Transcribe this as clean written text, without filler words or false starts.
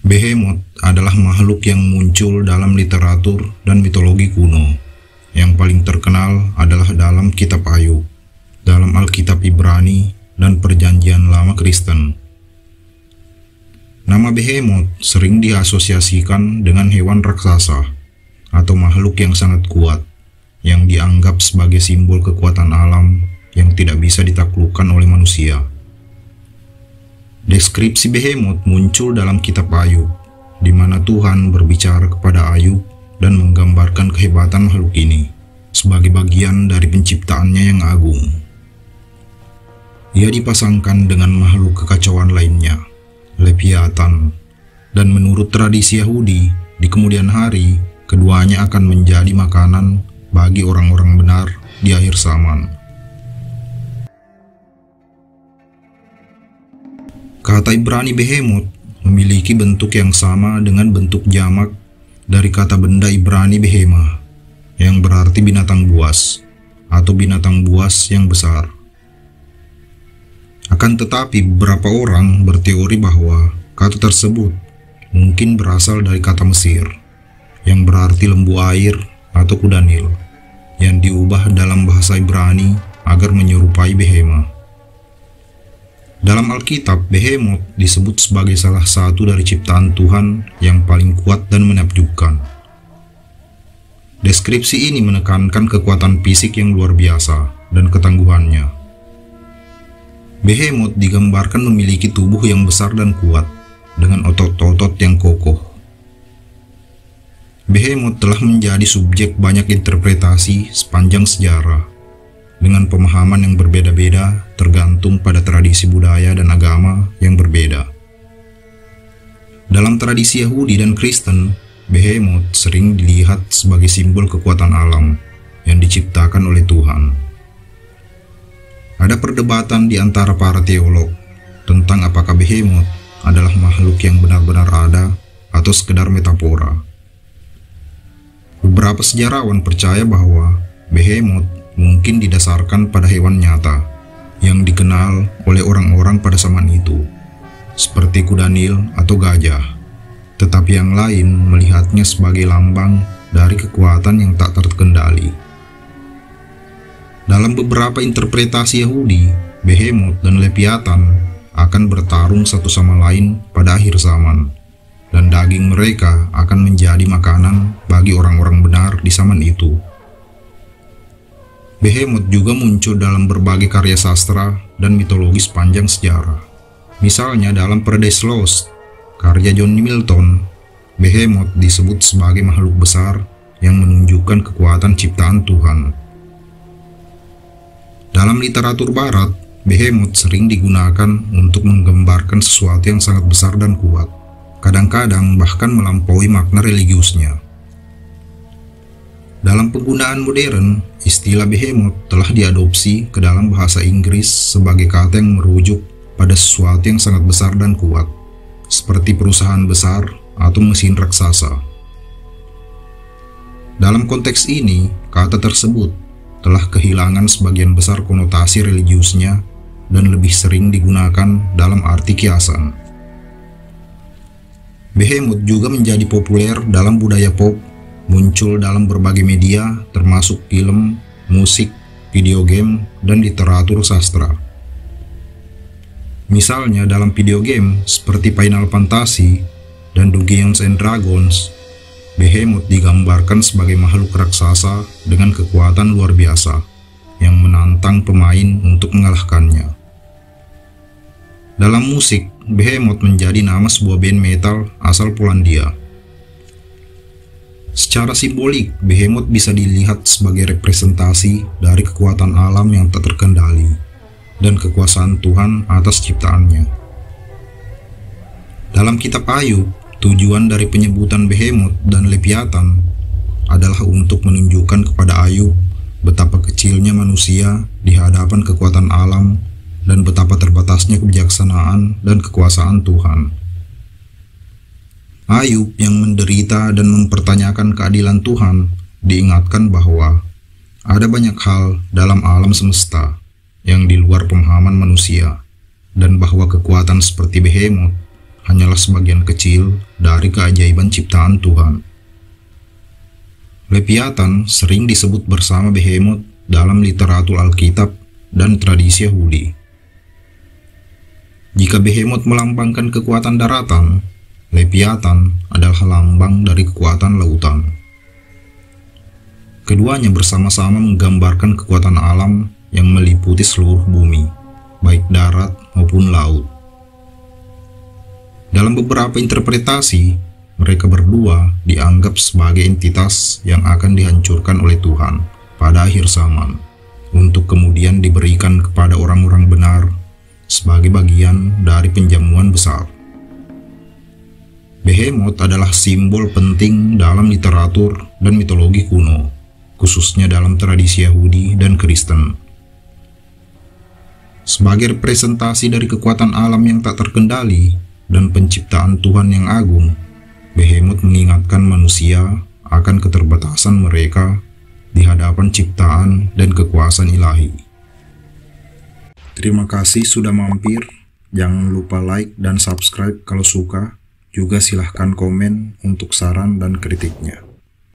Behemoth adalah makhluk yang muncul dalam literatur dan mitologi kuno. Yang paling terkenal adalah dalam Kitab Ayub, dalam Alkitab Ibrani, dan Perjanjian Lama Kristen. Nama Behemoth sering diasosiasikan dengan hewan raksasa atau makhluk yang sangat kuat, yang dianggap sebagai simbol kekuatan alam yang tidak bisa ditaklukkan oleh manusia. Deskripsi Behemoth muncul dalam Kitab Ayub, di mana Tuhan berbicara kepada Ayub dan menggambarkan kehebatan makhluk ini sebagai bagian dari penciptaannya yang agung. Ia dipasangkan dengan makhluk kekacauan lainnya, Leviathan, dan menurut tradisi Yahudi, di kemudian hari, keduanya akan menjadi makanan bagi orang-orang benar di akhir zaman. Kata Ibrani Behemoth memiliki bentuk yang sama dengan bentuk jamak dari kata benda Ibrani behemah, yang berarti binatang buas atau binatang buas yang besar. Akan tetapi beberapa orang berteori bahwa kata tersebut mungkin berasal dari kata Mesir, yang berarti lembu air atau kuda Nil, yang diubah dalam bahasa Ibrani agar menyerupai behemah. Dalam Alkitab, Behemoth disebut sebagai salah satu dari ciptaan Tuhan yang paling kuat dan menakjubkan. Deskripsi ini menekankan kekuatan fisik yang luar biasa dan ketangguhannya. Behemoth digambarkan memiliki tubuh yang besar dan kuat, dengan otot-otot yang kokoh. Behemoth telah menjadi subjek banyak interpretasi sepanjang sejarah, dengan pemahaman yang berbeda-beda tergantung pada tradisi budaya dan agama yang berbeda. Dalam tradisi Yahudi dan Kristen, Behemoth sering dilihat sebagai simbol kekuatan alam yang diciptakan oleh Tuhan. Ada perdebatan di antara para teolog tentang apakah Behemoth adalah makhluk yang benar-benar ada atau sekedar metafora. Beberapa sejarawan percaya bahwa Behemoth mungkin didasarkan pada hewan nyata yang dikenal oleh orang-orang pada zaman itu, seperti kuda Nil atau gajah, tetapi yang lain melihatnya sebagai lambang dari kekuatan yang tak terkendali. Dalam beberapa interpretasi Yahudi, Behemoth dan Leviathan akan bertarung satu sama lain pada akhir zaman, dan daging mereka akan menjadi makanan bagi orang-orang benar di zaman itu. Behemoth juga muncul dalam berbagai karya sastra dan mitologi sepanjang sejarah. Misalnya dalam Paradise Lost, karya John Milton, Behemoth disebut sebagai makhluk besar yang menunjukkan kekuatan ciptaan Tuhan. Dalam literatur barat, Behemoth sering digunakan untuk menggambarkan sesuatu yang sangat besar dan kuat, kadang-kadang bahkan melampaui makna religiusnya. Dalam penggunaan modern, istilah Behemoth telah diadopsi ke dalam bahasa Inggris sebagai kata yang merujuk pada sesuatu yang sangat besar dan kuat, seperti perusahaan besar atau mesin raksasa. Dalam konteks ini, kata tersebut telah kehilangan sebagian besar konotasi religiusnya dan lebih sering digunakan dalam arti kiasan. Behemoth juga menjadi populer dalam budaya pop, muncul dalam berbagai media termasuk film, musik, video game, dan literatur sastra. Misalnya dalam video game seperti Final Fantasy dan Dungeons and Dragons, Behemoth digambarkan sebagai makhluk raksasa dengan kekuatan luar biasa yang menantang pemain untuk mengalahkannya. Dalam musik, Behemoth menjadi nama sebuah band metal asal Polandia. Secara simbolik, Behemoth bisa dilihat sebagai representasi dari kekuatan alam yang tak terkendali dan kekuasaan Tuhan atas ciptaannya. Dalam Kitab Ayub, tujuan dari penyebutan Behemoth dan Leviathan adalah untuk menunjukkan kepada Ayub betapa kecilnya manusia di hadapan kekuatan alam dan betapa terbatasnya kebijaksanaan dan kekuasaan Tuhan. Ayub yang menderita dan mempertanyakan keadilan Tuhan diingatkan bahwa ada banyak hal dalam alam semesta yang di luar pemahaman manusia, dan bahwa kekuatan seperti Behemoth hanyalah sebagian kecil dari keajaiban ciptaan Tuhan. Leviathan sering disebut bersama Behemoth dalam literatur Alkitab dan tradisi Yahudi. Jika Behemoth melambangkan kekuatan daratan, Leviathan adalah lambang dari kekuatan lautan. Keduanya bersama-sama menggambarkan kekuatan alam yang meliputi seluruh bumi, baik darat maupun laut. Dalam beberapa interpretasi, mereka berdua dianggap sebagai entitas yang akan dihancurkan oleh Tuhan pada akhir zaman, untuk kemudian diberikan kepada orang-orang benar sebagai bagian dari penjamuan besar. Behemoth adalah simbol penting dalam literatur dan mitologi kuno, khususnya dalam tradisi Yahudi dan Kristen. Sebagai representasi dari kekuatan alam yang tak terkendali dan penciptaan Tuhan yang agung, Behemoth mengingatkan manusia akan keterbatasan mereka di hadapan ciptaan dan kekuasaan ilahi. Terima kasih sudah mampir. Jangan lupa like dan subscribe kalau suka. Juga silahkan komen untuk saran dan kritiknya.